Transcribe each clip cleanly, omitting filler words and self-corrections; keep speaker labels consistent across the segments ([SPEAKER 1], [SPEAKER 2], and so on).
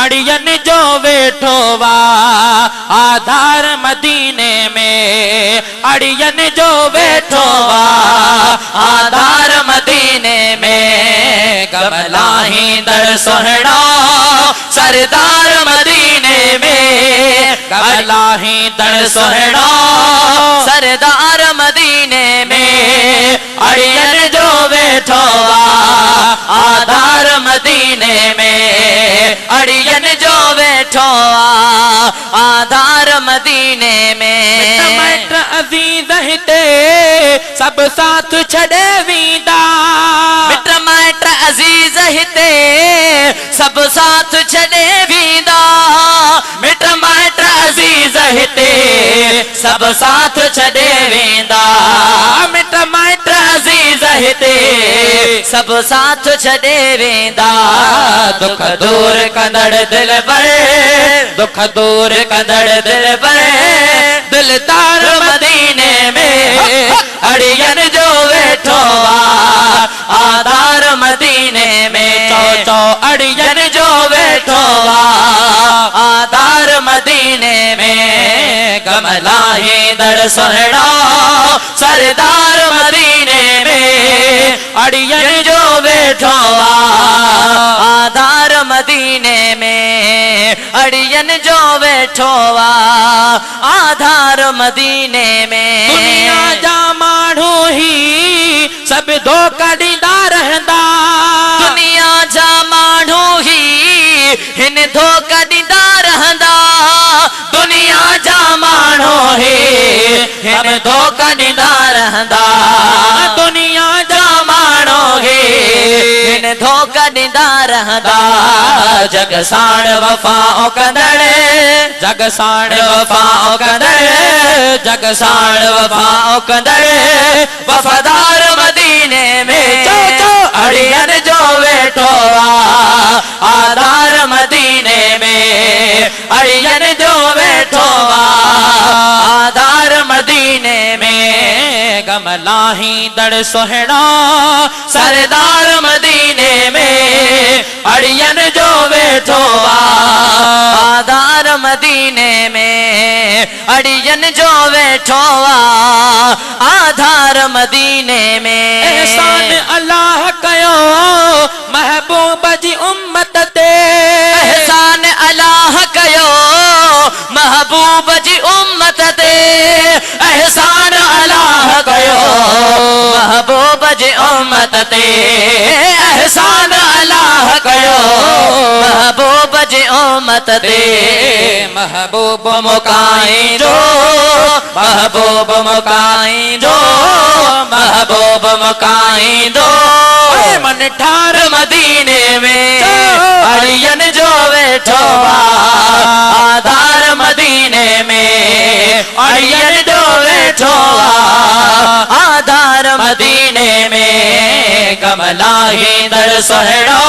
[SPEAKER 1] अड़ियन जो वेठो वा आधार मदीने में, अड़ियन जो वेठो वा आधार मदीने में, गमलाही दर सोहणा सरदार मदीने में, गमलाही दर सोहणा सरदार मदीने में, अड़ियन जो वेठो वा आधार मदीने में, अड़ियन जो वेठो आधार मदीने में। मिट अजीज हिते सब साथ छड़े वींदा, मिट माइट अजीज हिते सब साथ छड़े वींदा, मिट माइट अजीज हिते सब साथ छड़े वेंदा, मिट माइट अजीज हिते सब साथ छड़े वेंदा। दुख दूर कंदड़ दिल पर, दुख दूर कंदड़ दिल पर, दिलदार मदीने में, अड़ियन जो वेठो आधार मदीने में, चौ चौ अड़ियन जो वेठो आधार मदीने में, गमलाही दर सोहणा सरदार मदीने में, अड़ियन जो वेठो आधार मदीने में, अड़ियन जो वेठो आधार मदीने में। दुनिया जा माण्हू ही सब धोखा ॾींदा रहंदा, दुनिया जा माण्हू ही हिन धोखा ॾींदा रहंदा, दुनिया जा माण्हू ही हिन धोखा ॾींदा रहंदा, दुनिया जा माण्हू ही हिन धोखा ॾींदा रहंदा। जग साण वफ़ा कंदड़, जग साण वफ़ा कंदड़, जग साण वफ़ा कंदड़, वफ़ादार मदीने में, अड़ियन जो वेठो आधार मदीने में, अड़ियन जो वेठो आधार मदीने में, गमलाही दर सोहणा सरदार मदीने में, अड़ियन जो वेठो आधार मदीने में, अड़ियन जो वेठो आधार मदीने में। एहसान अल्लाह कयो महबूब जी उम्मत ते, एहसान अल्लाह कयो महबूब जी उम्मत ते, एहसान अल्लाह कयो महबूब जी उम्मत ते, एहसान अल्लाह कयो महबूब जी उम्मत ते। महबूब मुकाई जो, महबूब मुकाई जो, महबूब मुकाई दो, मन ठार मदीने में, अड़ियन जो वेठो आधार मदीने में, अड़ियन जो वेठो आधार मदीने में, गमलाही दर सोहणा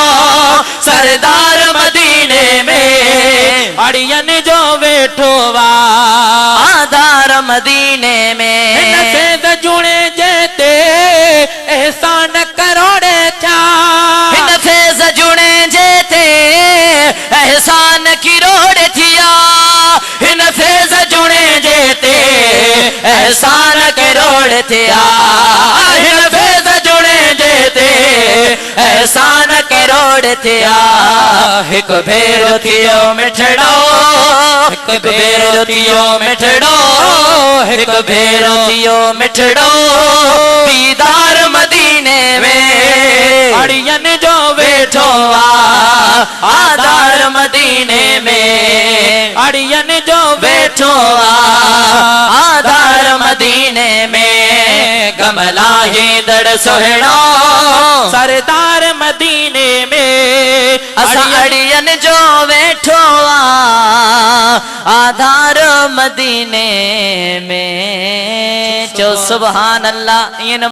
[SPEAKER 1] सरदार मदीने में, अड़ियन जो वेठो आधार मदीने में। हिन जुड़े जेते एहसान करोड़े था, हिन फैज़ जुड़े जेते एहसान किरोड़े थिया, हिन फैज़ जुड़े जेते एहसान किरोड़े थिया, हिन फैज़ जुड़े जेते एहसान किरोड़े थिया। हिक भेरो थियो मिठड़ो, हिक भेरो थियो मिठड़ो, हिक भेरो थियो मिठड़ो, दीदार मदीने में, अड़ियन जो वेठो आधार मदीने में, अड़ियन जो वेठो आधार मदीने में, गमलाही दर सोहणा सरदार मदीने में, अड़ियन जो वेठो आधार मदीने में। चो सुभान अल्लाह।